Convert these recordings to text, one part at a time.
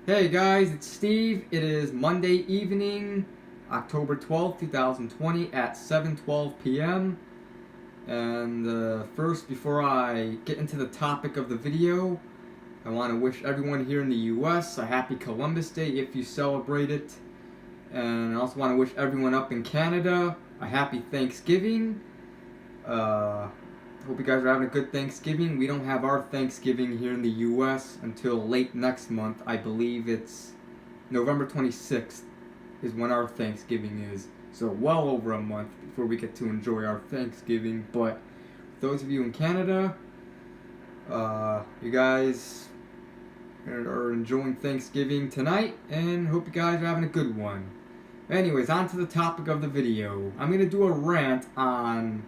Hey guys, it's Steve. It is Monday evening, October 12th, 2020 at 7:12 p.m. And first, before I get into the topic of the video, I want to wish everyone here in the US a happy Columbus Day if you celebrate it. And I also want to wish everyone up in Canada a happy Thanksgiving. Hope you guys are having a good Thanksgiving. We don't have our Thanksgiving here in the U.S. until late next month. I believe it's November 26th is when our Thanksgiving is. So well over a month before we get to enjoy our Thanksgiving. But those of you in Canada, you guys are enjoying Thanksgiving tonight, and hope you guys are having a good one. Anyways, on to the topic of the video. I'm going to do a rant on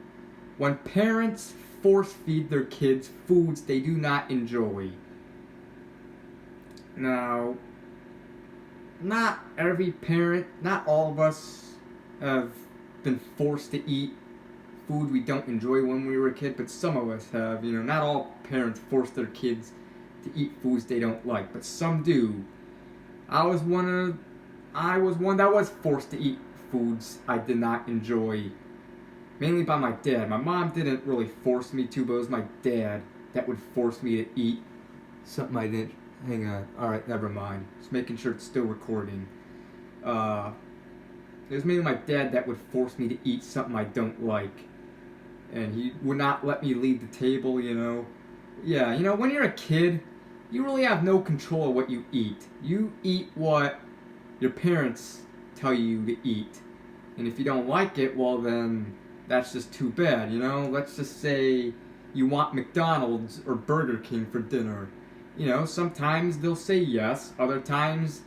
when parents force feed their kids foods they do not enjoy. Now, not every parent, not all of us have been forced to eat food we don't enjoy when we were a kid, but some of us have. Not all parents force their kids to eat foods they don't like, but some do. I was one that was forced to eat foods I did not enjoy. Mainly by my dad. My mom didn't really force me to, but it was my dad that would force me to eat something I didn't. Hang on. Alright, never mind. Just making sure it's still recording. It was mainly my dad that would force me to eat something I don't like. And he would not let me leave the table, Yeah, when you're a kid, you really have no control of what you eat. You eat what your parents tell you to eat. And if you don't like it, well then that's just too bad, Let's just say you want McDonald's or Burger King for dinner. Sometimes they'll say yes, other times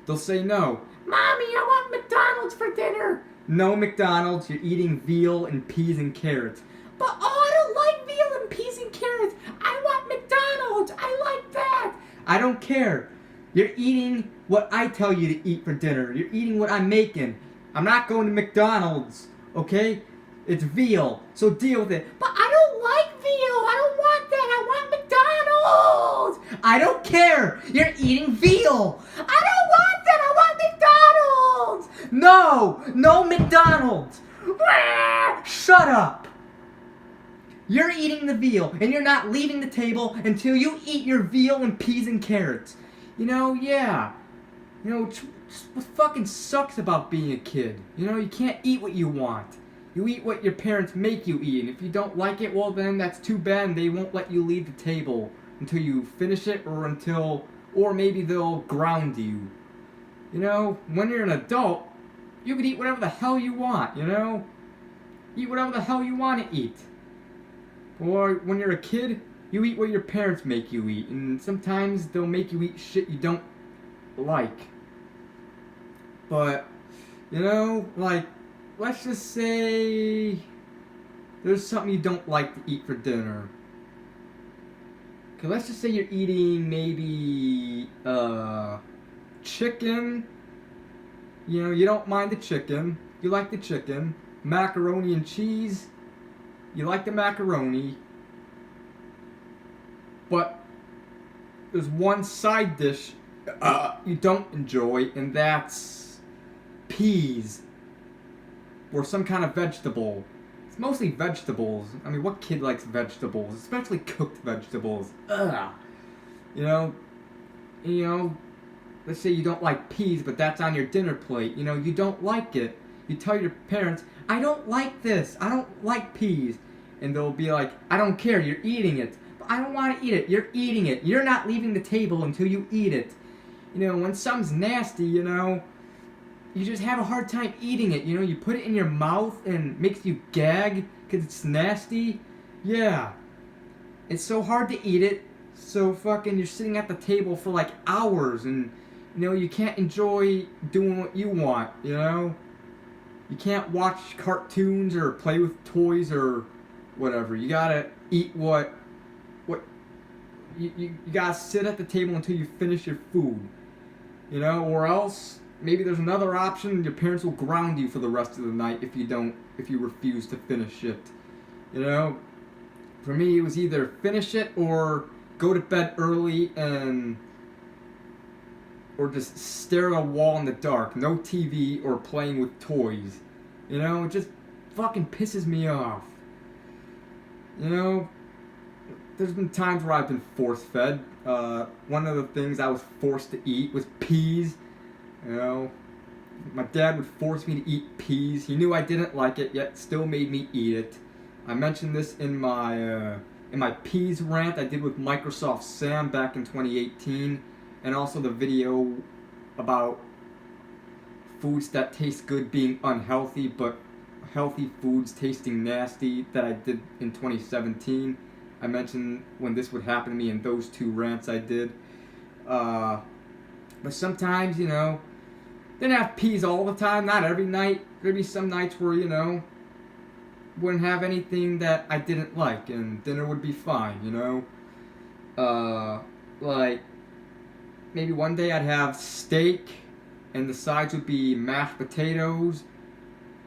they'll say no. Mommy, I want McDonald's for dinner. No McDonald's, you're eating veal and peas and carrots. But I don't like veal and peas and carrots. I want McDonald's. I like that. I don't care. You're eating what I tell you to eat for dinner. You're eating what I'm making. I'm not going to McDonald's, okay? It's veal, so deal with it. But I don't like veal. I don't want that. I want McDonald's. I don't care. You're eating veal. I don't want that. I want McDonald's. No McDonald's. Shut up. You're eating the veal, and you're not leaving the table until you eat your veal and peas and carrots. Yeah. What fucking sucks about being a kid. You can't eat what you want. You eat what your parents make you eat, and if you don't like it, well then that's too bad, and they won't let you leave the table until you finish it, or maybe they'll ground you. When you're an adult, you can eat whatever the hell you want, Eat whatever the hell you want to eat. Or when you're a kid, you eat what your parents make you eat, and sometimes they'll make you eat shit you don't like. But, let's just say there's something you don't like to eat for dinner. Okay, let's just say you're eating maybe chicken. You don't mind the chicken. You like the chicken. Macaroni and cheese. You like the macaroni. But there's one side dish you don't enjoy, and that's peas or some kind of vegetable. It's mostly vegetables. I mean, what kid likes vegetables, especially cooked vegetables? Ugh. Let's say you don't like peas, but that's on your dinner plate. You don't like it. You tell your parents, I don't like this. I don't like peas. And they'll be like, I don't care. You're eating it. But I don't want to eat it. You're eating it. You're not leaving the table until you eat it. When something's nasty, you just have a hard time eating it. You put it in your mouth and it makes you gag because it's nasty. Yeah. It's so hard to eat it. So fucking you're sitting at the table for like hours and, you can't enjoy doing what you want, You can't watch cartoons or play with toys or whatever. You gotta eat what you gotta sit at the table until you finish your food. Or else maybe there's another option. Your parents will ground you for the rest of the night if you refuse to finish it. For me, it was either finish it or go to bed early and or just stare at a wall in the dark. No TV or playing with toys. You know, it just fucking pisses me off. You know, there's been times where I've been force-fed. One of the things I was forced to eat was peas. You know, my dad would force me to eat peas. He knew I didn't like it, yet still made me eat it. I mentioned this in my peas rant I did with Microsoft Sam back in 2018, and also the video about foods that taste good being unhealthy, but healthy foods tasting nasty that I did in 2017. I mentioned when this would happen to me in those two rants I did. But sometimes, you know, didn't have peas all the time, not every night. There'd be some nights where, you know, wouldn't have anything that I didn't like, and dinner would be fine, you know? Like, maybe one day I'd have steak, and the sides would be mashed potatoes,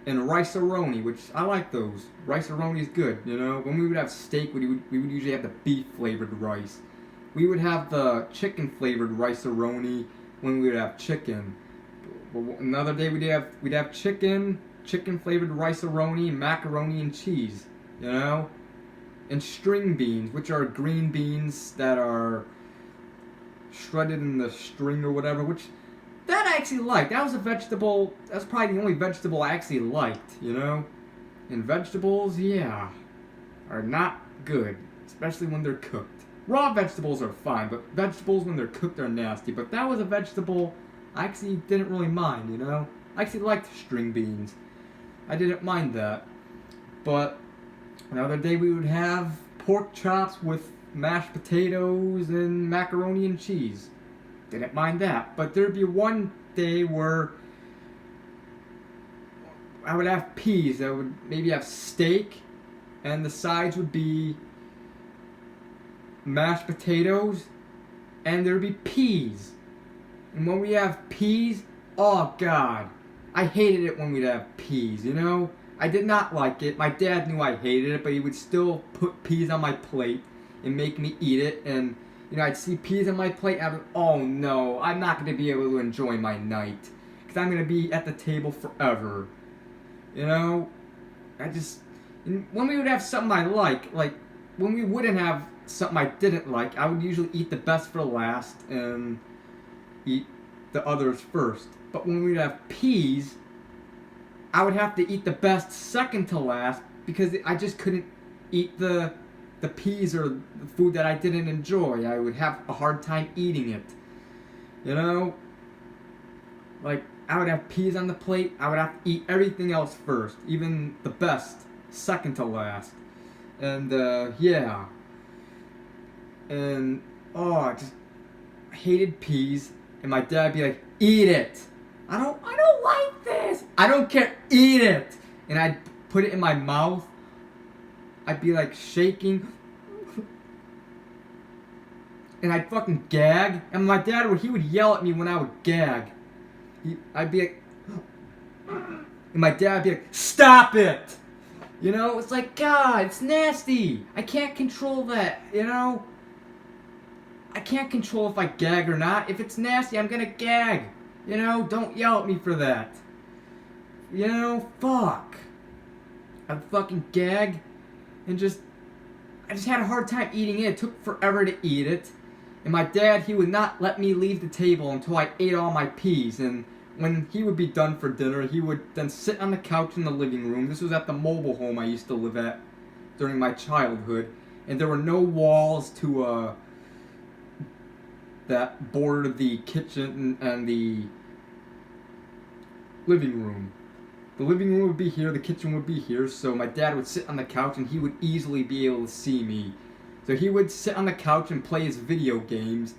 and rice-a-roni, which I like those. Rice-a-roni is good, you know? When we would have steak, we would usually have the beef-flavored rice. We would have the chicken-flavored rice-a-roni when we would have chicken. Another day we'd have chicken-flavored rice-a-roni, macaroni and cheese, you know? And string beans, which are green beans that are shredded in the string or whatever, which that I actually liked. That was a vegetable, that's probably the only vegetable I actually liked, you know? And vegetables, yeah, are not good, especially when they're cooked. Raw vegetables are fine, but vegetables when they're cooked are nasty. But that was a vegetable I actually didn't really mind, you know? I actually liked string beans. I didn't mind that. But another day we would have pork chops with mashed potatoes and macaroni and cheese. Didn't mind that. But there'd be one day where I would have peas. I would maybe have steak, and the sides would be mashed potatoes, and there'd be peas. And when we have peas, oh God, I hated it when we'd have peas, you know? I did not like it. My dad knew I hated it, but he would still put peas on my plate and make me eat it. And, you know, I'd see peas on my plate and I'd be, oh no, I'm not going to be able to enjoy my night. Because I'm going to be at the table forever. You know? When we would have something I like when we wouldn't have something I didn't like, I would usually eat the best for last and eat the others first. But when we'd have peas, I would have to eat the best second to last because I just couldn't eat the peas or the food that I didn't enjoy. I would have a hard time eating it. You know? Like, I would have peas on the plate, I would have to eat everything else first, even the best second to last. And, yeah. And, oh, I just hated peas. And my dad would be like, eat it. I don't like this. I don't care. Eat it. And I'd put it in my mouth. I'd be like shaking. And I'd fucking gag. And my dad he would yell at me when I would gag. I'd be like, and my dad would be like, stop it. You know, it's like, God, it's nasty. I can't control that, you know? I can't control if I gag or not. If it's nasty, I'm gonna gag. You know, don't yell at me for that. You know, fuck. I'd fucking gag and I just had a hard time eating it. It took forever to eat it. And my dad, he would not let me leave the table until I ate all my peas. And when he would be done for dinner, he would then sit on the couch in the living room. This was at the mobile home I used to live at during my childhood. And there were no walls to, that bordered the kitchen and the living room. The living room would be here, the kitchen would be here, so my dad would sit on the couch and he would easily be able to see me. So he would sit on the couch and play his video games,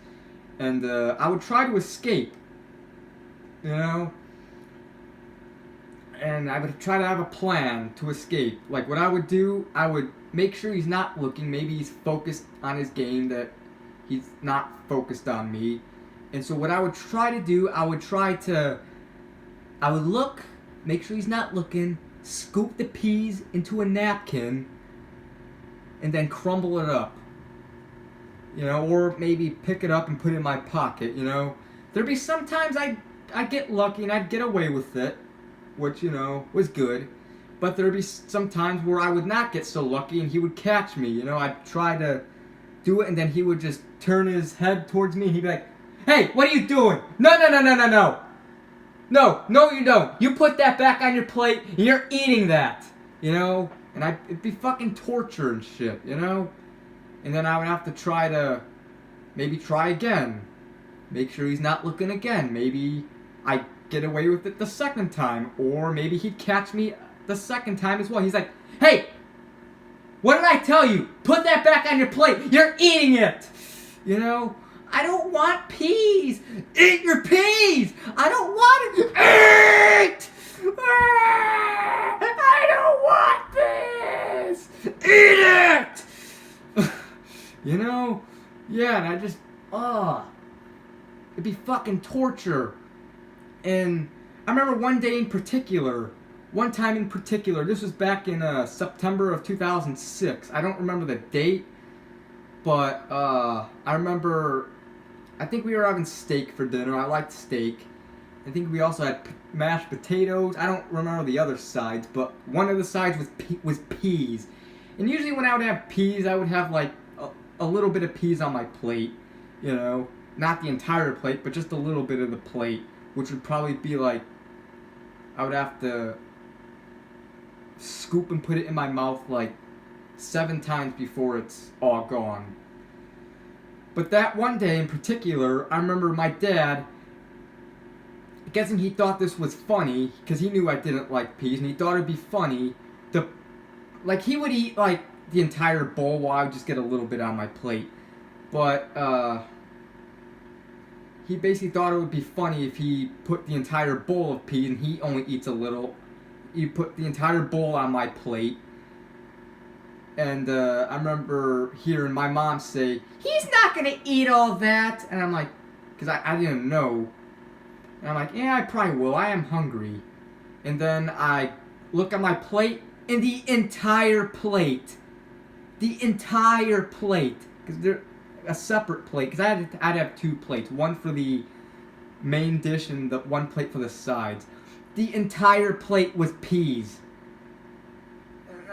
and I would try to escape, you know? And I would try to have a plan to escape. Like, what I would do, I would make sure he's not looking, maybe he's focused on his game, that he's not focused on me. And so what I would try to do, I would look, make sure he's not looking, scoop the peas into a napkin, and then crumble it up. You know, or maybe pick it up and put it in my pocket, you know. There'd be sometimes I'd get lucky and I'd get away with it, which, was good. But there'd be some times where I would not get so lucky and he would catch me. I'd try to do it and then he would just turn his head towards me and he'd be like, "Hey, what are you doing? No, no, no, no, no, no. No, you don't. You put that back on your plate and you're eating that." And it'd be fucking torture and shit, And then I would have to maybe try again. Make sure he's not looking again. Maybe I get away with it the second time. Or maybe he'd catch me the second time as well. He's like, "Hey, what did I tell you? Put that back on your plate. You're eating it." I don't want peas. Eat your peas. I don't want it. Eat. I don't want this. Eat it. Yeah, and I just, it'd be fucking torture. And I remember one time in particular, this was back in September of 2006. I don't remember the date, but I remember, I think we were having steak for dinner. I liked steak. I think we also had mashed potatoes. I don't remember the other sides, but one of the sides was peas. And usually when I would have peas, I would have like a little bit of peas on my plate, not the entire plate, but just a little bit of the plate, which would probably be like, I would have to scoop and put it in my mouth like 7 times before it's all gone. But that one day in particular, I remember my dad, guessing he thought this was funny, because he knew I didn't like peas, and he thought it'd be funny, he would eat like the entire bowl while I would just get a little bit on my plate. But he basically thought it would be funny if he put the entire bowl of peas, and he only eats a little. He put the entire bowl on my plate. And I remember hearing my mom say, "He's not going to eat all that." And I'm like, because I didn't know. And I'm like, "Yeah, I probably will. I am hungry." And then I look at my plate, and the entire plate. Because they're a separate plate. Because I'd have 2 plates. One for the main dish and the one plate for the sides. The entire plate was peas.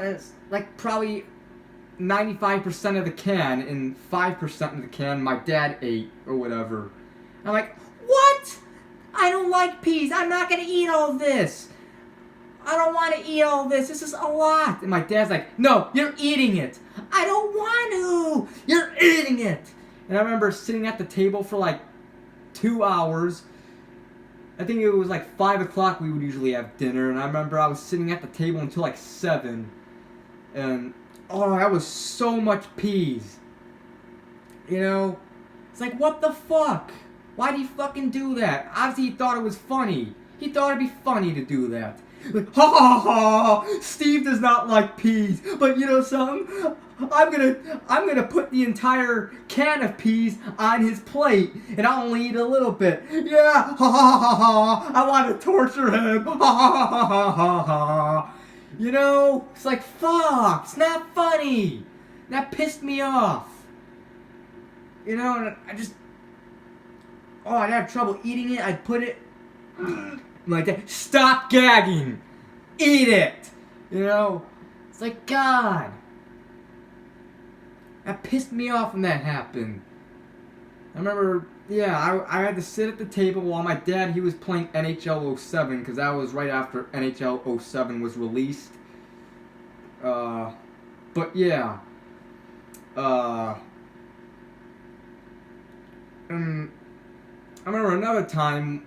It's like probably 95% of the can, and 5% of the can my dad ate or whatever. I'm like, "What? I don't like peas. I'm not going to eat all this. I don't want to eat all this. This is a lot." And my dad's like, "No, you're eating it." "I don't want to." "You're eating it." And I remember sitting at the table for like 2 hours. I think it was like 5 o'clock we would usually have dinner. And I remember I was sitting at the table until like 7. And, that was so much peas. It's like, what the fuck? Why do you fucking do that? Obviously he thought it was funny. He thought it'd be funny to do that. Like, "Ha ha ha! Steve does not like peas, but you know something? I'm gonna put the entire can of peas on his plate, and I'll only eat a little bit. Yeah, ha ha ha ha! I want to torture him. Ha ha ha ha ha ha!" It's like, fuck. It's not funny. That pissed me off. And I just, I'd have trouble eating it. I'd put it like that. "Stop gagging. Eat it." It's like, God. That pissed me off when that happened. I remember, I had to sit at the table while my dad, he was playing NHL 07, because that was right after NHL 07 was released. But yeah. I remember another time,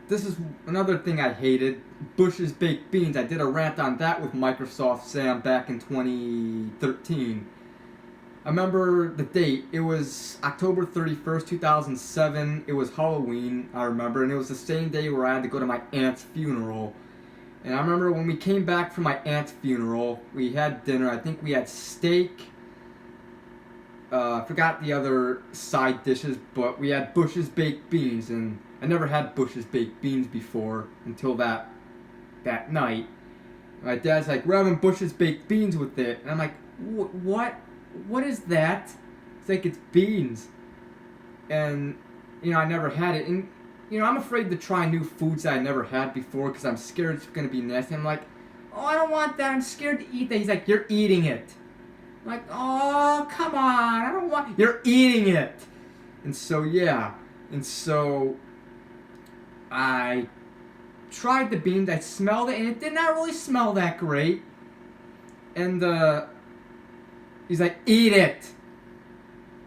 this is another thing I hated, Bush's Baked Beans. I did a rant on that with Microsoft Sam back in 2013. I remember the date. It was October 31st, 2007. It was Halloween, I remember, and it was the same day where I had to go to my aunt's funeral. And I remember when we came back from my aunt's funeral, we had dinner. I think we had steak. I forgot the other side dishes, but we had Bush's Baked Beans, and I never had Bush's Baked Beans before until that night. My dad's like, "We're having Bush's Baked Beans with it." And I'm like, "What? What is that?" It's like, "It's beans." And I never had it. And, I'm afraid to try new foods that I never had before because I'm scared it's going to be nasty. I'm like, oh, I don't want that. I'm scared to eat that. He's like, you're eating it. I'm like, oh, come on. I don't want... You're eating it. And so, yeah. And so, I tried the beans. I smelled it, and it did not really smell that great. And, he's like, eat it.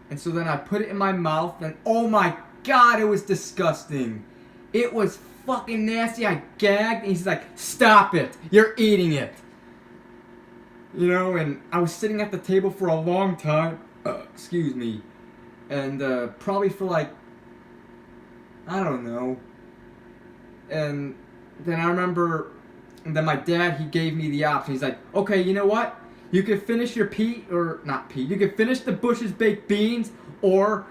And so then I put it in my mouth, and oh my God, it was disgusting. It was fucking nasty. I gagged, and he's like, stop it. You're eating it. And I was sitting at the table for a long time. Excuse me. And probably for like, I don't know. And then I remember, and then my dad, he gave me the option. He's like, okay, you know what? You can finish your you can finish the Bush's baked beans, or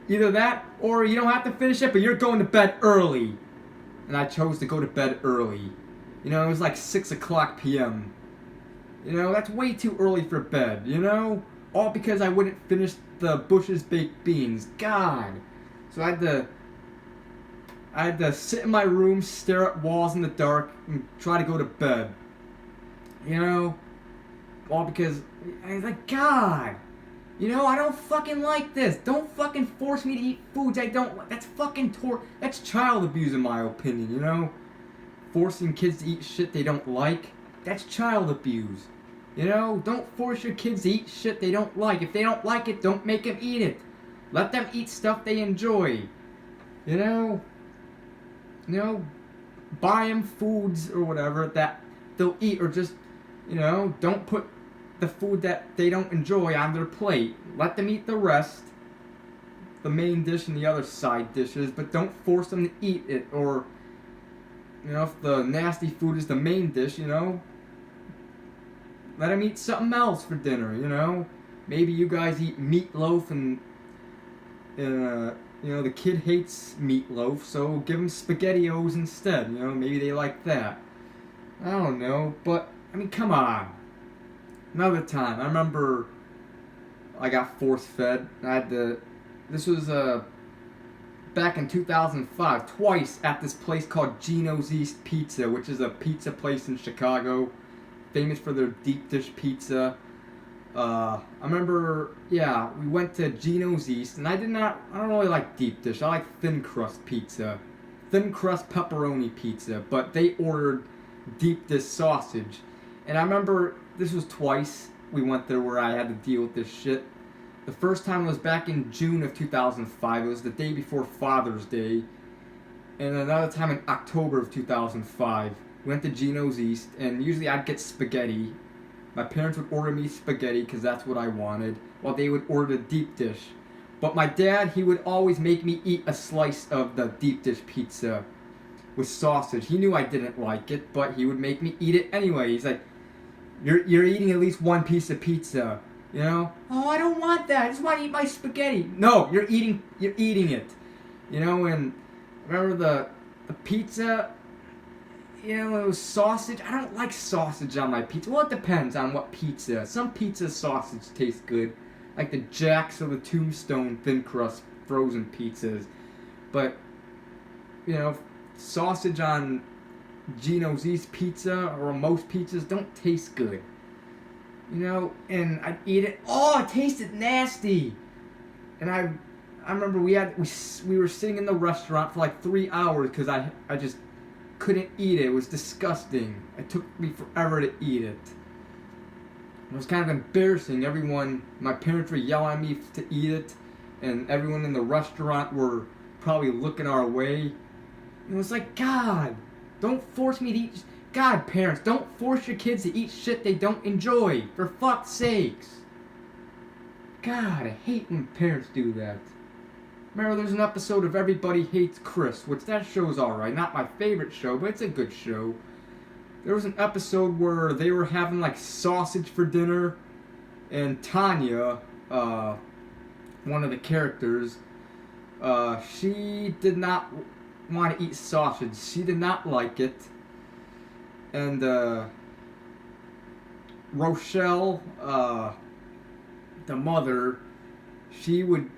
either that, or you don't have to finish it, but you're going to bed early. And I chose to go to bed early. It was like 6 o'clock p.m. That's way too early for bed, All because I wouldn't finish the Bush's baked beans. God. So I had to sit in my room, stare at walls in the dark, and try to go to bed. All because I was like, God, I don't fucking like this. Don't fucking force me to eat foods I don't like. That's fucking that's child abuse in my opinion, Forcing kids to eat shit they don't like, that's child abuse. Don't force your kids to eat shit they don't like. If they don't like it, don't make them eat it. Let them eat stuff they enjoy. Buy them foods or whatever that they'll eat, or just, don't put the food that they don't enjoy on their plate. Let them eat the rest, the main dish and the other side dishes, but don't force them to eat it. Or, if the nasty food is the main dish, let them eat something else for dinner, Maybe you guys eat meatloaf and the kid hates meatloaf, so give him SpaghettiOs instead, maybe they like that. I don't know, but, come on. Another time, I remember I got force-fed. This was back in 2005, twice at this place called Gino's East Pizza, which is a pizza place in Chicago, famous for their deep dish pizza. I remember, we went to Gino's East, and I don't really like deep dish. I like thin crust pizza. Thin crust pepperoni pizza, but they ordered deep dish sausage. And I remember, this was twice we went there where I had to deal with this shit. The first time was back in June of 2005. It was the day before Father's Day. And another time in October of 2005. We went to Gino's East, and usually I'd get spaghetti. My parents would order me spaghetti because that's what I wanted, while they would order the deep dish. But my dad, he would always make me eat a slice of the deep dish pizza with sausage. He knew I didn't like it, but he would make me eat it anyway. He's like, you're eating at least one piece of pizza, Oh, I don't want that. I just want to eat my spaghetti. No, you're eating it, And I remember the pizza. It was sausage. I don't like sausage on my pizza. Well, it depends on what pizza. Some pizza sausage tastes good, like the Jack's or the Tombstone thin crust frozen pizzas. But, sausage on Gino's East pizza or most pizzas don't taste good. And I'd eat it. Oh, it tasted nasty. And I remember we were sitting in the restaurant for like 3 hours because I just couldn't eat it. It was disgusting. It took me forever to eat it. It was kind of embarrassing. My parents were yelling at me to eat it, and everyone in the restaurant were probably looking our way. It was like, God, don't force me to eat. God, parents, don't force your kids to eat shit they don't enjoy. For fuck's sakes. God, I hate when parents do that. Remember, there's an episode of Everybody Hates Chris, which that show's alright. Not my favorite show, but it's a good show. There was an episode where they were having, like, sausage for dinner, and Tanya, one of the characters, she did not want to eat sausage. She did not like it. And, Rochelle, the mother, she would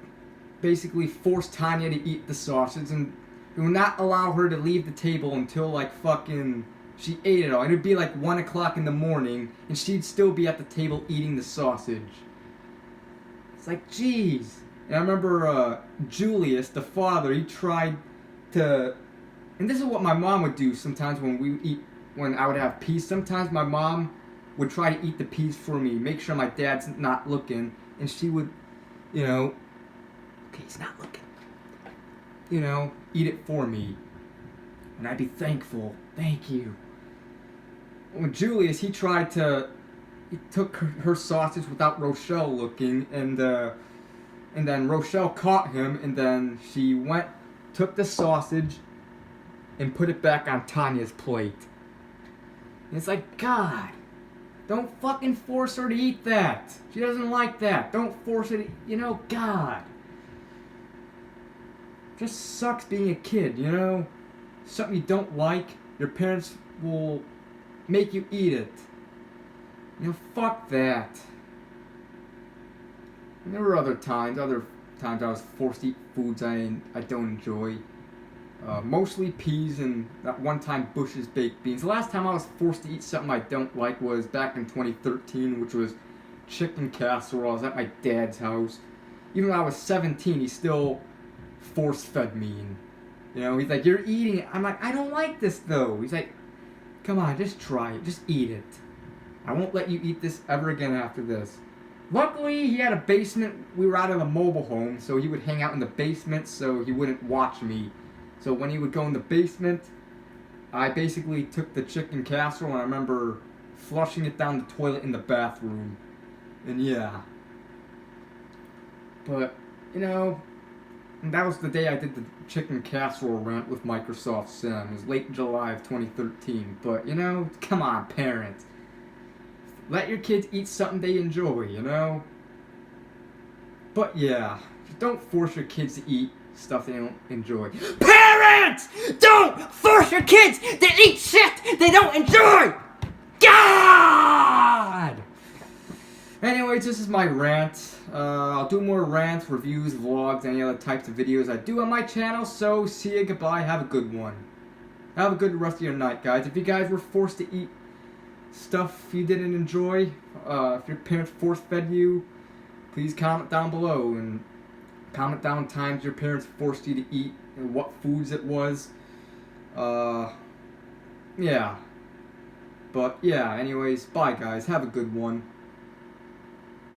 basically force Tanya to eat the sausage, and it would not allow her to leave the table until like fucking she ate it all. And it'd be like 1 o'clock in the morning, and she'd still be at the table eating the sausage. It's like, jeez. And I remember Julius, the father, he tried to, and this is what my mom would do sometimes when I would have peas. Sometimes my mom would try to eat the peas for me, make sure my dad's not looking, and she would, okay, he's not looking, eat it for me. And I'd be thankful. Thank you. When Julius, he took her sausage without Rochelle looking, and then Rochelle caught him, and then she took the sausage, and put it back on Tanya's plate. And it's like, God, don't fucking force her to eat that. She doesn't like that. Don't force her to, God. Just sucks being a kid, Something you don't like, your parents will make you eat it. Fuck that. And there were other times I was forced to eat foods I don't enjoy. Mostly peas, and that one time Bush's baked beans. The last time I was forced to eat something I don't like was back in 2013, which was chicken casserole. I was at my dad's house. Even when I was 17, he still force-fed me. And, he's like, you're eating it. I'm like, I don't like this, though. He's like, come on, just try it. Just eat it. I won't let you eat this ever again after this. Luckily, he had a basement. We were out of a mobile home, so he would hang out in the basement so he wouldn't watch me. So when he would go in the basement, I basically took the chicken casserole, and I remember flushing it down the toilet in the bathroom. And yeah. But, and that was the day I did the chicken casserole rant with Microsoft Sim. It was late July of 2013. But, come on, parents. Let your kids eat something they enjoy, But yeah, don't force your kids to eat stuff they don't enjoy. Parents! Don't force your kids to eat shit they don't enjoy! God! Anyways, this is my rant. I'll do more rants, reviews, vlogs, any other types of videos I do on my channel. So, see ya, goodbye, have a good one. Have a good rest of your night, guys. If you guys were forced to eat stuff you didn't enjoy, if your parents force-fed you, please comment down below, and comment down times your parents forced you to eat and what foods it was. Yeah. But yeah, anyways, bye guys, have a good one.